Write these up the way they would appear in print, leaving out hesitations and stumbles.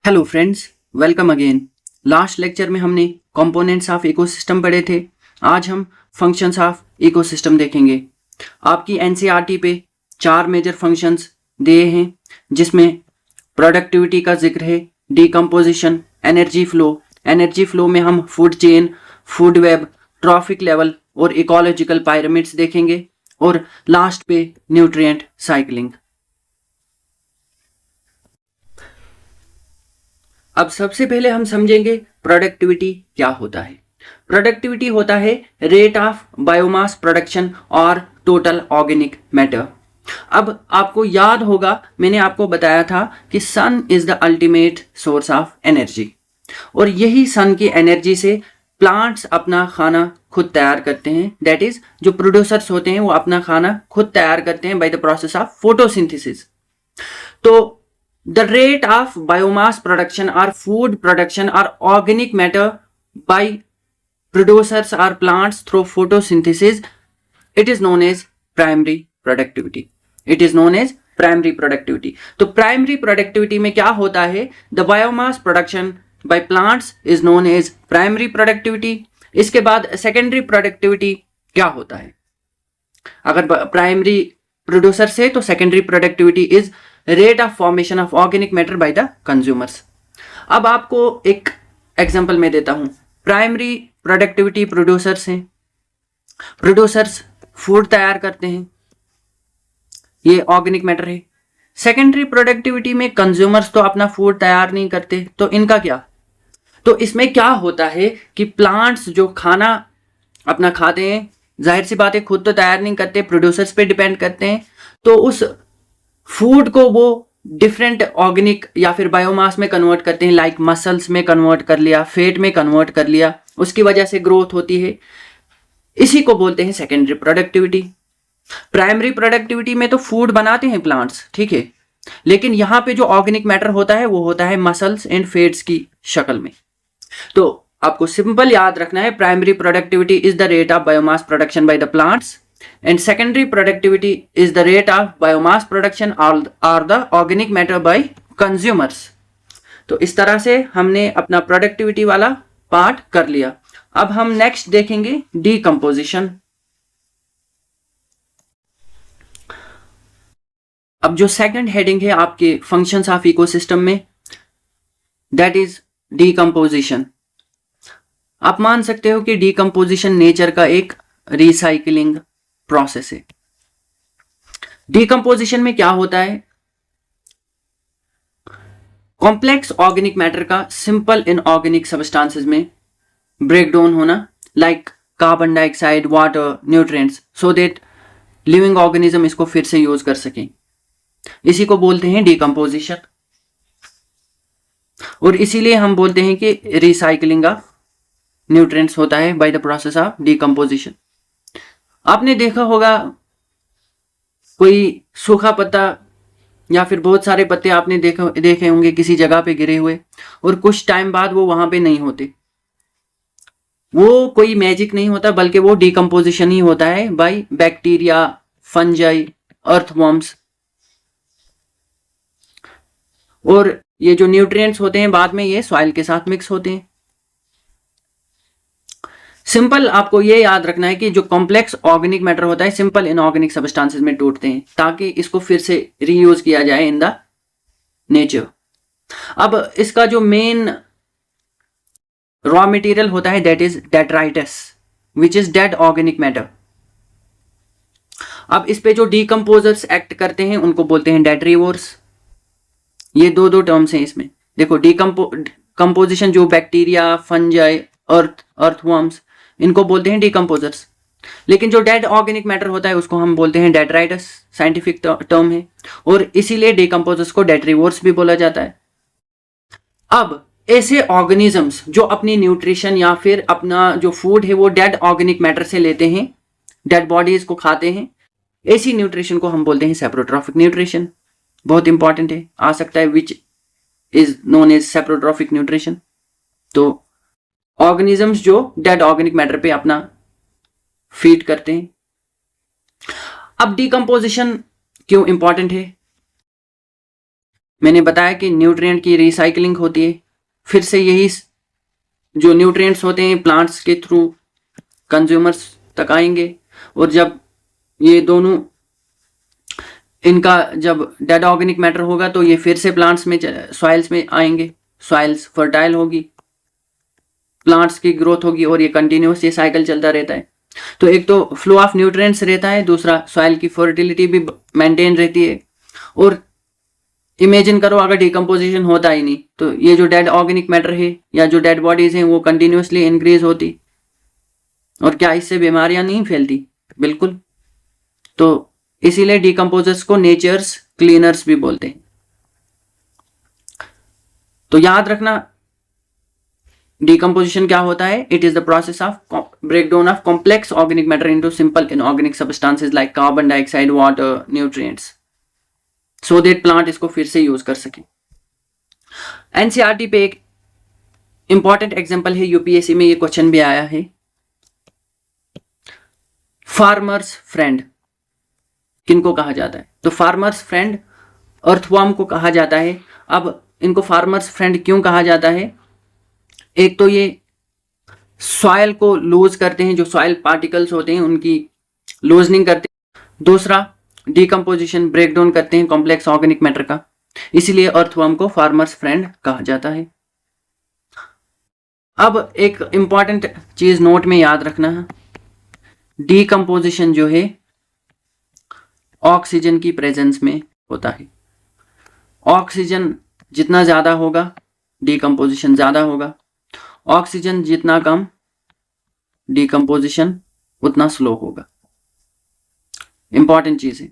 Hello friends, welcome again. Last lecture में हमने components of ecosystem पढ़े थे। आज हम फंक्शंस ऑफ इकोसिस्टम देखेंगे। आपकी एनसीईआरटी पे 4 मेजर फंक्शंस दिए हैं, जिसमें प्रोडक्टिविटी का जिक्र है, decomposition, energy flow. Energy flow में हम food chain, food web, trophic level और इकोलॉजिकल पिरामिड्स देखेंगे, और लास्ट पे न्यूट्रिएंट साइकिलिंग। अब सबसे पहले हम समझेंगे प्रोडक्टिविटी क्या होता है। प्रोडक्टिविटी होता है रेट ऑफ बायोमास प्रोडक्शन और टोटल ऑर्गेनिक मैटर। अब आपको याद होगा, मैंने आपको बताया था कि sun is the ultimate source of energy, और यही सन की एनर्जी से प्लांट्स अपना खाना खुद तैयार करते हैं। दैट इज, जो प्रोड्यूसर्स होते हैं वो अपना खाना खुद तैयार करते हैं by the process of photosynthesis. तो the rate of biomass production or food production or organic matter by producers or plants through photosynthesis, it is known as primary productivity. It is known as primary productivity. तो primary productivity में क्या होता है? The biomass production by plants is known as primary productivity. इसके बाद secondary productivity क्या होता है? अगर primary producer से, तो secondary productivity is rate of formation of organic matter by the consumers. अब आपको एक एग्जांपल मैं देता हूं। प्राइमरी प्रोडक्टिविटी प्रोड्यूसर्स हैं, प्रोड्यूसर्स फूड तैयार करते हैं, ये ऑर्गेनिक मैटर है। सेकेंडरी प्रोडक्टिविटी में कंज्यूमर्स तो अपना फूड तैयार नहीं करते, तो इनका क्या? तो इसमें क्या होता है कि प्लांट्स जो खाना अपना खाते हैं, जाहिर सी बात है खुद तो तैयार नहीं करते, प्रोड्यूसर्स पे डिपेंड करते हैं। तो उस फूड को वो डिफरेंट ऑर्गेनिक या फिर बायोमास में कन्वर्ट करते हैं, लाइक मसल्स में कन्वर्ट कर लिया, फेट में कन्वर्ट कर लिया, उसकी वजह से ग्रोथ होती है। इसी को बोलते हैं सेकेंडरी प्रोडक्टिविटी। प्राइमरी प्रोडक्टिविटी में तो फूड बनाते हैं प्लांट्स, ठीक है, लेकिन यहां पे जो ऑर्गेनिक मैटर होता है वो होता है मसल्स एंड फेट्स की शक्ल में। तो आपको सिंपल याद रखना है, primary productivity is the rate of biomass production by the plants, and secondary productivity is the rate of biomass production or the organic matter by consumers. तो इस तरह से हमने अपना प्रोडक्टिविटी वाला पार्ट कर लिया। अब हम नेक्स्ट देखेंगे डीकम्पोजिशन। अब जो सेकंड हेडिंग है आपके फंक्शंस ऑफ इकोसिस्टम में, दैट इज डीकम्पोजिशन। आप मान सकते हो कि डीकम्पोजिशन नेचर का एक रिसाइकलिंग प्रोसेस है। डीकम्पोजिशन में क्या होता है? कॉम्प्लेक्स ऑर्गेनिक मैटर का सिंपल इनऑर्गेनिक सब्सटेंसेस में ब्रेक डाउन होना, like carbon dioxide, water, nutrients, so that living organism इसको फिर से यूज कर सकें। इसी को बोलते हैं डीकम्पोजिशन, और इसीलिए हम बोलते हैं कि रिसाइकलिंग ऑफ न्यूट्रिएंट्स होता है by the process of decomposition. आपने देखा होगा कोई सूखा पत्ता या फिर बहुत सारे पत्ते आपने देखे होंगे किसी जगह पे गिरे हुए, और कुछ टाइम बाद वो वहां पे नहीं होते। वो कोई मैजिक नहीं होता, बल्कि वो डीकम्पोजिशन ही होता है बाय बैक्टीरिया, फंजाई, अर्थवॉर्म्स। और ये जो न्यूट्रिएंट्स होते हैं बाद में ये सॉइल के साथ मिक्स होते हैं। सिंपल आपको ये याद रखना है कि जो कॉम्प्लेक्स ऑर्गेनिक मैटर होता है सिंपल इनऑर्गेनिक सब्सटेंसेस में टूटते हैं, ताकि इसको फिर से रीयूज किया जाए इन द नेचर। अब इसका जो मेन रॉ मटेरियल होता है that is detritus, which is dead organic matter. अब इस पे जो डीकम्पोजर्स एक्ट करते हैं उनको बोलते हैं डेट्रीवोर्स। ये दो टर्म्स हैं इसमें। देखो, डीकम्पोजिशन जो बैक्टीरिया, फंजाई, अर्थवॉर्म्स, इनको बोलते हैं डीकम्पोजर्स। लेकिन जो डेड ऑर्गेनिक मैटर होता है उसको हम बोलते हैं डेट्राइटस, साइंटिफिक टर्म है, और इसीलिए डीकम्पोजर्स को डेट्रीवोर्स भी बोला जाता है। अब ऐसे ऑर्गेनिजम्स जो अपनी न्यूट्रिशन या फिर अपना जो फूड है वो डेड ऑर्गेनिक मैटर से लेते हैं, डेड बॉडीज को खाते हैं, ऐसी न्यूट्रिशन को हम बोलते हैं सेप्रोट्रॉफिक न्यूट्रिशन। बहुत इंपॉर्टेंट है, आ सकता है which is known as saprotrophic nutrition. तो ऑर्गेनिजम्स जो डेड ऑर्गेनिक मैटर पे अपना फीड करते हैं। अब डीकम्पोजिशन क्यों इंपॉर्टेंट है? मैंने बताया कि न्यूट्रिएंट की रिसाइकलिंग होती है, फिर से यही जो न्यूट्रिएंट्स होते हैं प्लांट्स के थ्रू कंज्यूमर्स तक आएंगे, और जब ये दोनों इनका जब डेड ऑर्गेनिक मैटर होगा तो ये फिर से प्लांट्स में सॉइल्स में आएंगे, सॉइल्स फर्टाइल होगी, प्लांट्स की ग्रोथ होगी, और ये कंटिन्यूस ये साइकिल चलता रहता है। तो एक तो फ्लो ऑफ न्यूट्रिएंट्स रहता है, दूसरा सॉइल की फर्टिलिटी भी मेंटेन रहती है। और इमेजिन करो अगर डिकम्पोजिशन होता ही नहीं तो ये जो डेड ऑर्गेनिक मैटर है या जो डेड बॉडीज हैं वो कंटिन्यूसली इंक्रीज होती, और क्या इससे बीमारियां नहीं फैलती? बिल्कुल। तो इसीलिए डिकम्पोजर्स को नेचर्स क्लीनर्स भी बोलते हैं। तो याद रखना डिकम्पोजिशन क्या होता है? It is the process of breakdown of complex organic matter into simple inorganic substances like carbon dioxide, water, nutrients, so that plant इसको फिर से यूज कर सके। एनसीईआरटी पे एक इंपॉर्टेंट एग्जांपल है, यूपीएससी में ये क्वेश्चन भी आया है। फार्मर्स फ्रेंड किनको कहा जाता है? तो फार्मर्स फ्रेंड अर्थवर्म को कहा जाता है। अब इनको फार्मर्स फ्रेंड क्यों कहा जाता है? एक तो ये सॉइल को लूज करते हैं, जो सॉइल पार्टिकल्स होते हैं उनकी लूजनिंग करते हैं। दूसरा, डिकम्पोजिशन ब्रेकडाउन करते हैं कॉम्प्लेक्स ऑर्गेनिक मैटर का, इसीलिए अर्थवर्म को फार्मर्स फ्रेंड कहा जाता है। अब एक इंपॉर्टेंट चीज नोट में याद रखना है, डिकम्पोजिशन जो है ऑक्सीजन की प्रेजेंस में होता है। ऑक्सीजन जितना ज्यादा होगा डिकम्पोजिशन ज्यादा होगा, ऑक्सीजन जितना कम डिकम्पोजिशन उतना स्लो होगा। इंपॉर्टेंट चीज है।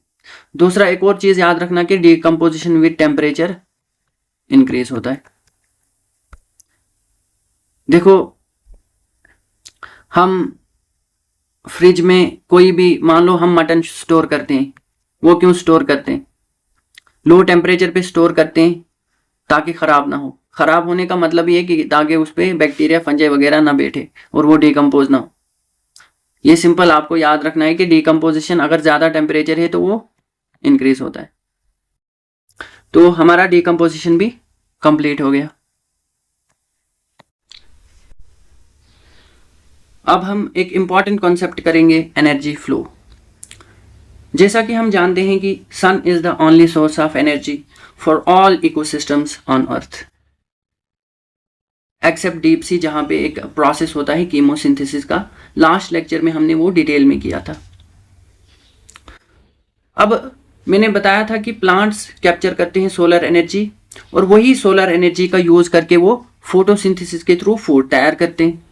दूसरा, एक और चीज याद रखना कि डिकम्पोजिशन विद टेम्परेचर इंक्रीज होता है। देखो, हम फ्रिज में कोई भी, मान लो हम मटन स्टोर करते हैं, वो क्यों स्टोर करते हैं? लो टेम्परेचर पे स्टोर करते हैं ताकि खराब ना हो। खराब होने का मतलब ये कि ताकि उस पर बैक्टीरिया, फंजाई वगैरह ना बैठे और वो डिकम्पोज ना हो। ये सिंपल आपको याद रखना है कि डिकम्पोजिशन अगर ज्यादा टेम्परेचर है तो वो इंक्रीज होता है। तो हमारा डिकम्पोजिशन भी कंप्लीट हो गया। अब हम एक इंपॉर्टेंट कॉन्सेप्ट करेंगे, एनर्जी फ्लो। जैसा कि हम जानते हैं कि sun is the only source of energy for all ecosystems on earth except deep sea, जहां पे एक प्रोसेस होता है कीमोसिंथेसिस का। लास्ट लेक्चर में हमने वो डिटेल में किया था। अब मैंने बताया था कि प्लांट्स कैप्चर करते हैं सोलर एनर्जी, और वही सोलर एनर्जी का यूज करके वो फोटोसिंथेसिस के थ्रू फूड तैयार करते हैं।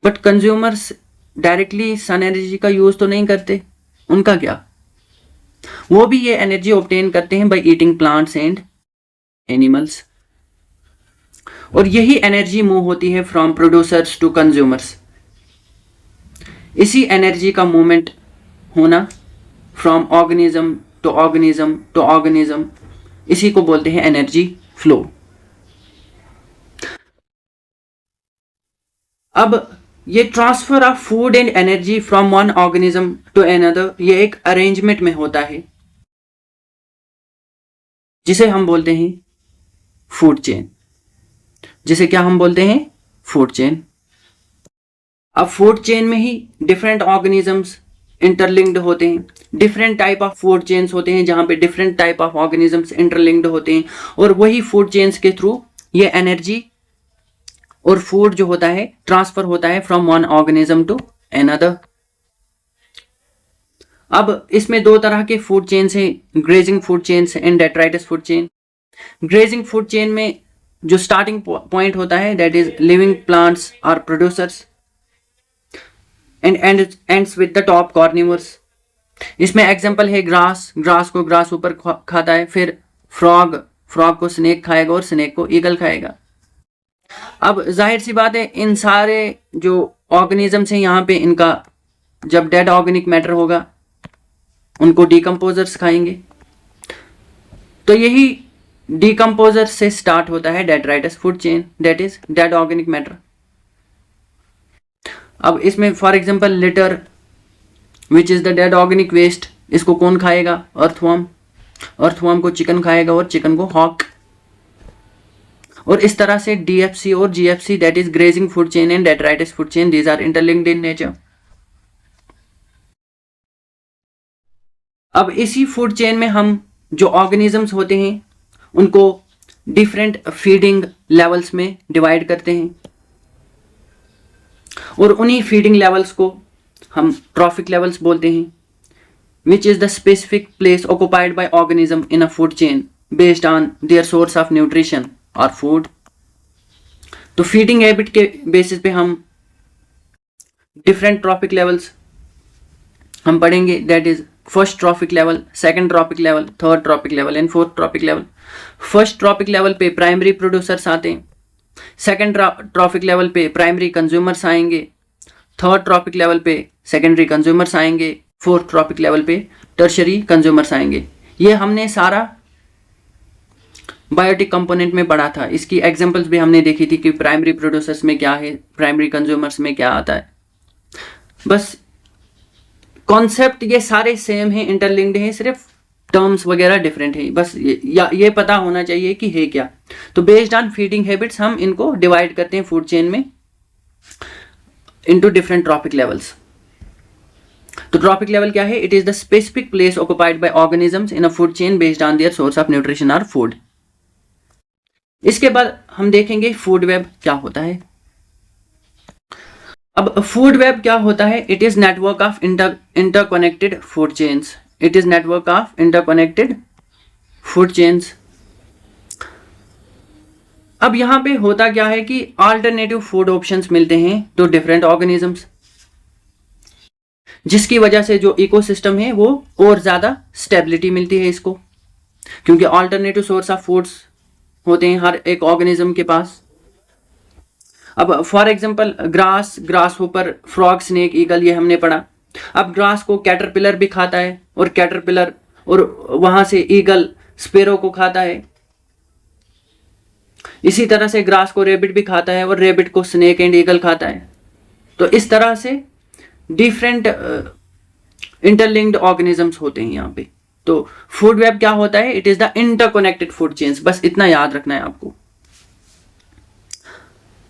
But consumers directly sun energy का यूज तो नहीं करते। उनका क्या? वो भी ये एनर्जी ऑब्टेन करते हैं by eating plants and animals, और यही एनर्जी मूव होती है फ्रॉम प्रोड्यूसर्स टू कंज्यूमर्स। इसी एनर्जी का मूवमेंट होना from organism to organism to organism, इसी को बोलते हैं एनर्जी फ्लो। अब ये transfer of food and energy from one organism to another, ये एक अरेंजमेंट में होता है जिसे हम बोलते हैं फूड चेन। जिसे क्या हम बोलते हैं? Food chain. अब फूड चेन में ही डिफरेंट ऑर्गेनिजम्स इंटरलिंक्ड होते हैं, different type of food chains होते हैं जहां पे different type of organisms interlinked होते हैं, और वही फूड चेन्स के थ्रू ये एनर्जी और फूड जो होता है ट्रांसफर होता है from one organism to another. अब इसमें दो तरह के फूड चेन्स हैं, grazing food chains and detritus food chain. Grazing food chain में जो स्टार्टिंग पॉइंट होता है that is living plants are producers and ends with the top carnivores. इसमें एग्जांपल है ग्रास, ग्रास को ग्रास ऊपर खाता है, फिर फ्रॉग, फ्रॉग को स्नेक खाएगा और स्नेक को ईगल खाएगा। अब जाहिर सी बात है इन सारे जो ऑर्गेनिजम्स हैं यहाँ पे, इनका जब डेड ऑर्गेनिक मैटर होगा उनको डिकम्पोजर्स खाएंगे। तो यही डिकम्पोजर से स्टार्ट होता है detritus food chain, that is dead organic matter. अब इसमें for example litter which is the dead organic waste, इसको कौन खाएगा? अर्थवर्म। अर्थवर्म को चिकन खाएगा और चिकन को हॉक और इस तरह से DFC और GFC, that is grazing food chain and detritus food chain, these are interlinked in nature. अब इसी फूड चेन में हम जो ऑर्गेनिजम्स होते हैं उनको डिफरेंट फीडिंग लेवल्स में डिवाइड करते हैं, और उन्हीं फीडिंग लेवल्स को हम ट्रॉफिक लेवल्स बोलते हैं, विच is the specific place occupied by organism in a food chain based on their source of nutrition और फूड। तो फीडिंग हैबिट के बेसिस पे हम डिफरेंट ट्रॉफिक लेवल्स हम पढ़ेंगे, that is first trophic level, second trophic level, third trophic level and fourth trophic level. First trophic level पे primary producers आते हैं, सेकंड ट्रॉफिक लेवल पे प्राइमरी कंज्यूमर्स आएंगे, थर्ड ट्रॉफिक लेवल पे secondary consumers आएंगे, fourth trophic level पे tertiary consumers आएंगे। ये हमने सारा बायोटिक कंपोनेंट में पढ़ा था। इसकी एग्जांपल्स भी हमने देखी थी कि प्राइमरी प्रोड्यूसर्स में क्या है, प्राइमरी कंज्यूमर्स में क्या आता है। बस कॉन्सेप्ट ये सारे सेम हैं, इंटरलिंक्ड हैं, सिर्फ टर्म्स वगैरह डिफरेंट है। बस ये पता होना चाहिए कि है क्या। तो बेस्ड ऑन फीडिंग हैबिट्स हम इनको डिवाइड करते हैं फूड चेन में इनटू डिफरेंट ट्रॉफिक लेवल्स। तो ट्रॉफिक लेवल क्या है? It is the specific place occupied by organisms in a food chain based on their source of nutrition और food. इसके बाद हम देखेंगे फूड वेब क्या होता है। अब फूड वेब क्या होता है? It is network of interconnected food chains. It is network of interconnected food chains. अब यहां पे होता क्या है कि अल्टरनेटिव फूड ऑप्शंस मिलते हैं टू डिफरेंट ऑर्गेनिजम्स, जिसकी वजह से जो इकोसिस्टम है वो और ज्यादा स्टेबिलिटी मिलती है इसको, क्योंकि अल्टरनेटिव सोर्स ऑफ फूड्स होते हैं हर एक ऑर्गेनिज्म के पास। अब for example grass hopper, frog, snake, eagle, ये हमने पढ़ा। अब ग्रास को कैटरपिलर भी खाता है, और कैटरपिलर और वहां से ईगल स्पेरो को खाता है। इसी तरह से ग्रास को रेबिट भी खाता है, और रेबिट को स्नेक एंड ईगल खाता है। तो इस तरह से डिफरेंट इंटरलिंक्ड ऑर्गेनिजम्स होते हैं यहाँ पे। तो फूड वेब क्या होता है? It is the interconnected food chains. बस इतना याद रखना है आपको।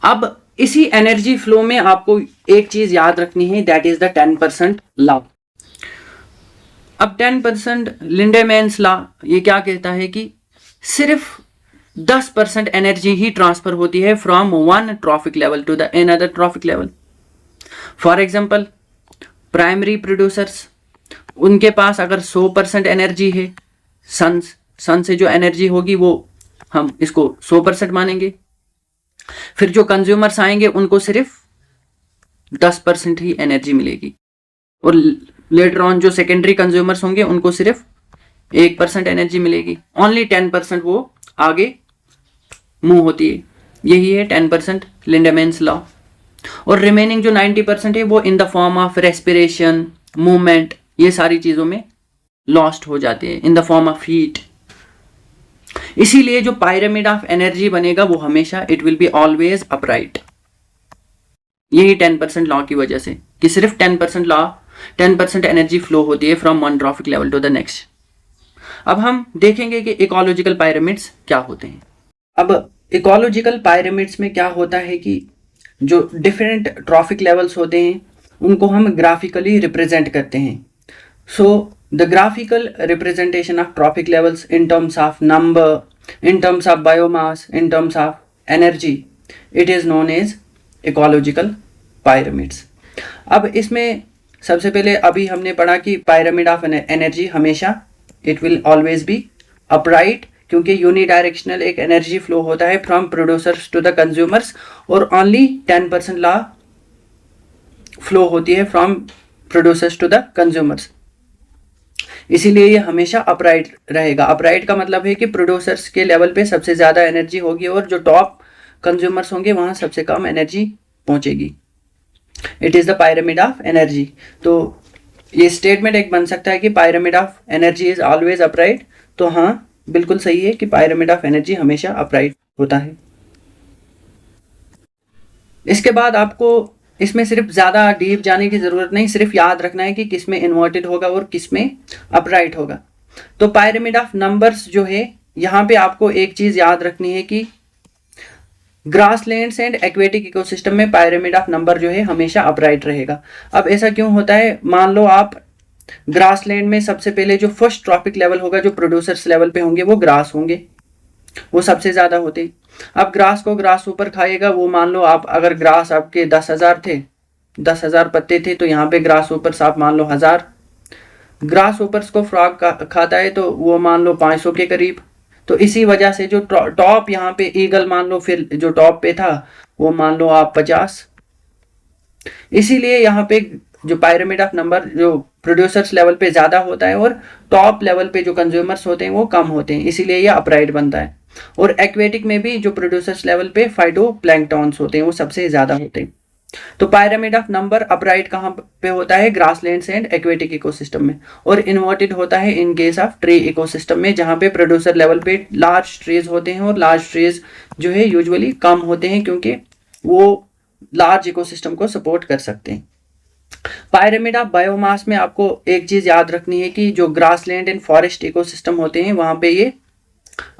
अब इसी एनर्जी फ्लो में आपको एक चीज याद रखनी है, दैट इज द 10% लॉ। अब 10% लिंडेमैन्स लॉ ये क्या कहता है कि सिर्फ 10% एनर्जी ही ट्रांसफर होती है from one trophic level to the another trophic level. For example primary producers, उनके पास अगर 100% एनर्जी है, सन से जो एनर्जी होगी वो हम इसको 100% मानेंगे। फिर जो कंज्यूमर्स आएंगे उनको सिर्फ 10% ही एनर्जी मिलेगी, और लेटर ऑन जो सेकेंडरी कंज्यूमर्स होंगे उनको सिर्फ 1% एनर्जी मिलेगी। ओनली 10% वो आगे मूव होती है। यही है 10% लिंडेमैन्स लॉ। और रिमेनिंग जो 90% है वो in the form of respiration, movement, ये सारी चीजों में लॉस्ट हो जाते हैं, in the form of heat. इसीलिए जो पायरामिड ऑफ एनर्जी बनेगा वो हमेशा it will be always upright. यही 10% लॉ की वजह से कि सिर्फ 10% एनर्जी फ्लो होती है from one trophic level to the next. अब हम देखेंगे कि इकोलॉजिकल पायरामिड्स क्या होते हैं। अब इकोलॉजिकल पायरामिड्स में क्या होता है कि जो डिफरेंट ट्रॉफिक लेवल्स होते हैं उनको हम ग्राफिकली रिप्रेजेंट करते हैं। So the graphical representation of trophic levels in terms of number, in terms of biomass, in terms of energy, it is known as ecological pyramids. अब इसमें सबसे पहले अभी हमने पढ़ा कि पायरामिड ऑफ एनर्जी हमेशा it will always be upright, क्योंकि यूनिडायरेक्शनल एक एनर्जी फ्लो होता है from producers to the consumers, और ओनली 10% लॉ फ्लो होती है from producers to the consumers. इसीलिए ये हमेशा अपराइट रहेगा। अपराइट का मतलब है कि प्रोड्यूसर्स के लेवल पे सबसे ज्यादा एनर्जी होगी, और जो टॉप कंज्यूमर्स होंगे वहां सबसे कम एनर्जी पहुंचेगी। It is the pyramid of energy. तो ये स्टेटमेंट एक बन सकता है कि pyramid of energy is always upright. तो हाँ, बिल्कुल सही है कि पायरामिड ऑफ एनर्जी हमेशा अपराइट होता है। इसके बाद आपको इसमें सिर्फ ज्यादा डीप जाने की जरूरत नहीं, सिर्फ याद रखना है कि किसमें इन्वर्टेड होगा और किसमें अपराइट होगा। तो पायरामिड ऑफ नंबर्स जो है, यहाँ पे आपको एक चीज याद रखनी है कि ग्रासलैंड्स एंड एक्वेटिक इकोसिस्टम में पायरामिड ऑफ नंबर जो है हमेशा अपराइट रहेगा। अब ऐसा क्यों होता है? मान लो आप ग्रासलैंड में सबसे पहले जो फर्स्ट ट्रॉपिक लेवल होगा, जो प्रोड्यूसर्स लेवल पे होंगे वो ग्रास होंगे, वो सबसे ज्यादा होते हैं। अब ग्रास को ग्रास ऊपर खाएगा, वो मान लो आप अगर ग्रास आपके 10,000 थे, 10,000 पत्ते थे, तो यहाँ पे ग्रास ऊपर आप मान लो 1000। ग्रास ऊपर को फ्रॉग खाता है तो वो मान लो 500 के करीब। तो इसी वजह से जो टॉप यहाँ पे ईगल मान लो, फिर जो टॉप पे था वो मान लो आप 50। इसीलिए यहाँ पे जो पायरामिड ऑफ नंबर जो प्रोड्यूसर्स लेवल पे ज्यादा होता है और टॉप लेवल पे जो कंज्यूमर्स होते हैं वो कम होते हैं, इसीलिए ये अपराइट बनता है। और एक्वेटिक में भी जो प्रोड्यूसर्स लेवल पे फाइटोप्लैंक्टन्स होते हैं वो सबसे ज्यादा होते हैं। तो पायरामिड ऑफ नंबर अपराइट कहाँ पे होता है? ग्रासलैंड्स एंड एक्वेटिक इकोसिस्टम में। और इन्वर्टेड होता है in case of tree ecosystem में, जहाँ पे प्रोड्यूसर लेवल पे लार्ज ट्रीज होते हैं और लार्ज ट्रीज जो है यूजुअली कम होते हैं क्योंकि वो लार्ज इकोसिस्टम को सपोर्ट कर सकते हैं। पायरामिड ऑफ बायोमास में आपको एक चीज याद रखनी है कि जो ग्रासलैंड एंड फॉरेस्ट इकोसिस्टम होते हैं वहां पे ये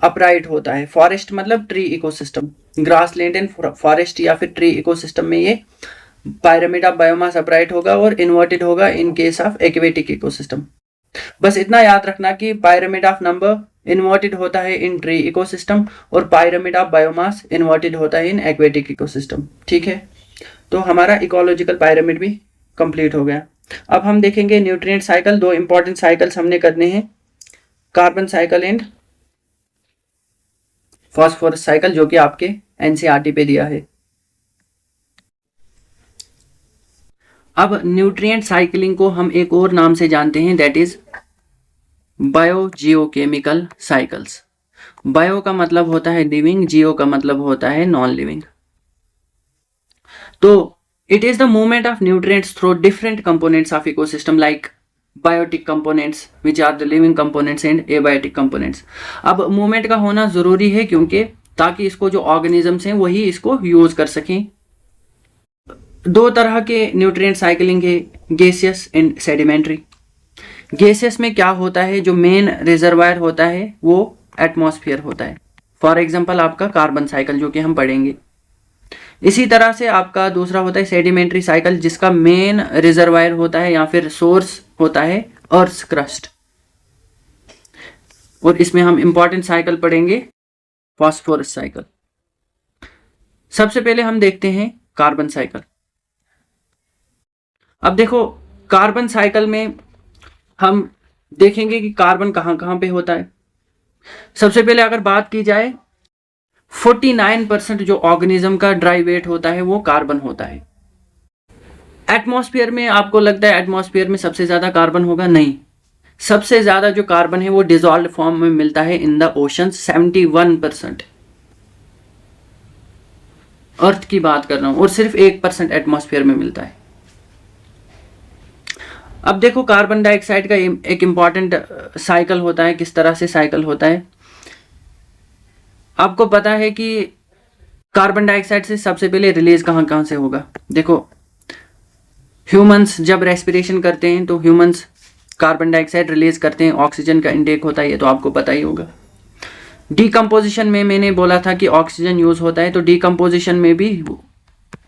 अपराइट होता है। फॉरेस्ट मतलब tree ecosystem, grassland and forest या फिर ट्री इकोसिस्टम में ये पायरामिड ऑफ बायोमास अपराइट होगा और इन्वर्टेड होगा in case of aquatic ecosystem. बस इतना याद रखना कि पायरामिड ऑफ नंबर इन्वर्टेड होता है इन ट्री इकोसिस्टम और पायरामिड ऑफ बायोमास इन्वर्टेड होता है इन एक्वेटिक इकोसिस्टम। ठीक है, तो हमारा इकोलॉजिकल पायरामिड भी कंप्लीट हो गया। अब हम देखेंगे न्यूट्रिएंट साइकिल। दो इंपॉर्टेंट साइकिल्स हमने करने हैं, carbon cycle and phosphorus cycle, जो कि आपके एनसीईआरटी पे दिया है। अब न्यूट्रिएंट साइकिलिंग को हम एक और नाम से जानते हैं, that is biogeochemical cycles. Bio का मतलब होता है लिविंग, जियो का मतलब होता है नॉन लिविंग। तो it is the movement of nutrients through different components of ecosystem like biotic components which are the living components and abiotic components। अब मूवमेंट का होना जरूरी है क्योंकि ताकि इसको जो ऑर्गेनिजम्स हैं वही इसको यूज कर सकें। दो तरह के न्यूट्रिएंट साइकिलिंग है, गैसियस एंड सेडिमेंट्री। गैसियस में क्या होता है, जो मेन रिजर्वायर होता है वो एटमॉस्फेयर होता है। फॉर एग्जांपल आपका कार्बन साइकिल जो कि हम पढ़ेंगे। इसी तरह से आपका दूसरा होता है सेडिमेंट्री साइकिल, जिसका मेन रिजर्वायर होता है या फिर सोर्स होता है अर्थ क्रस्ट। और इसमें हम इंपॉर्टेंट साइकिल पढ़ेंगे, फास्फोरस साइकिल। सबसे पहले हम देखते हैं कार्बन साइकिल। अब देखो कार्बन साइकिल में हम देखेंगे कि कार्बन कहां कहां पे होता है। सबसे पहले अगर बात की जाए 49% जो ऑर्गेनिज्म का ड्राई वेट होता है वो कार्बन होता है। एटमॉस्फेयर में आपको लगता है एटमॉस्फेयर में सबसे ज्यादा कार्बन होगा? नहीं, सबसे ज्यादा जो कार्बन है वो डिसॉल्व्ड फॉर्म में मिलता है इन द ओशन, 71%। अर्थ की बात कर रहा हूं, और सिर्फ 1% एटमॉस्फेयर में मिलता है। अब देखो कार्बन डाइऑक्साइड का एक इंपॉर्टेंट साइकिल होता है। किस तरह से साइकिल होता है? आपको पता है कि कार्बन डाइऑक्साइड से सबसे पहले रिलीज कहां कहां से होगा। देखो ह्यूमंस जब रेस्पिरेशन करते हैं तो ह्यूमंस कार्बन डाइऑक्साइड रिलीज करते हैं, ऑक्सीजन का इंटेक होता है, ये तो आपको पता ही होगा। डीकंपोजिशन में मैंने बोला था कि ऑक्सीजन यूज होता है, तो डीकंपोजिशन में भी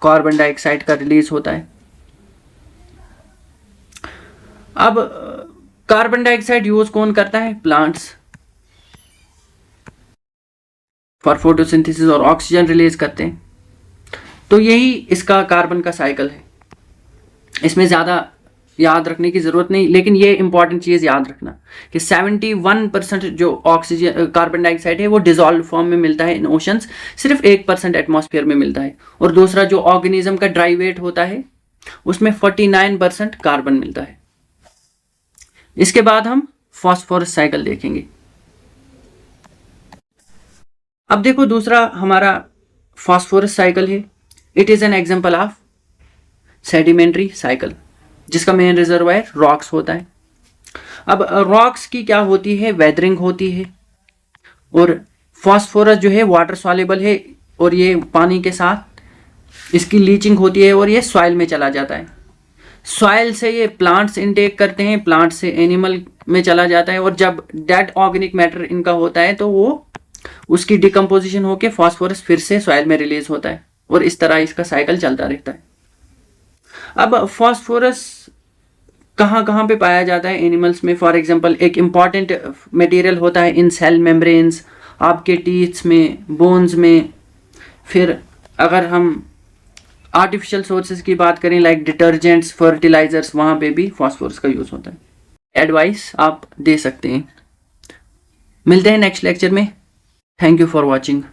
कार्बन डाइऑक्साइड का रिलीज होता है। अब कार्बन डाइऑक्साइड यूज कौन करता है? प्लांट्स, फॉर फोटोसिंथेसिस, और ऑक्सीजन रिलीज करते हैं। तो यही इसका कार्बन का साइकिल है। इसमें ज़्यादा याद रखने की ज़रूरत नहीं, लेकिन ये इंपॉर्टेंट चीज़ याद रखना कि 71% जो ऑक्सीजन कार्बन डाइऑक्साइड है वो डिजॉल्व फॉर्म में मिलता है इन ओशंस, सिर्फ 1% एटमॉस्फेयर में मिलता है। और दूसरा जो ऑर्गेनिज्म का ड्राई वेट होता है उसमें 49% कार्बन मिलता है। इसके बाद हम फास्फोरस साइकिल देखेंगे। अब देखो दूसरा हमारा फास्फोरस साइकिल है। It is an example of sedimentary cycle, जिसका मेन रिजर्वायर रॉक्स होता है। अब रॉक्स की क्या होती है? वेदरिंग होती है, और फास्फोरस जो है वाटर सॉल्युबल है, और ये पानी के साथ इसकी लीचिंग होती है और ये सॉइल में चला जाता है। सॉइल से ये प्लांट्स इनटेक करते हैं, प्लांट से एनिमल में चला जाता है, और जब डेड ऑर्गेनिक मैटर इनका होता है तो वो उसकी डिकम्पोजिशन होके फास्फोरस फिर से सॉइल में रिलीज होता है और इस तरह इसका साइकिल चलता रहता है। अब फास्फोरस कहाँ कहाँ पे पाया जाता है एनिमल्स में? फॉर एग्जांपल एक इम्पॉर्टेंट मटेरियल होता है इन सेल मेम्ब्रेन्स, आपके टीथ्स में, बोन्स में। फिर अगर हम आर्टिफिशियल सोर्सेज की बात करें लाइक डिटर्जेंट्स, फर्टिलाइजर्स, वहाँ पे भी फास्फोरस का यूज़ होता है। एडवाइस आप दे सकते हैं। मिलते हैं नेक्स्ट लेक्चर में। Thank you for watching.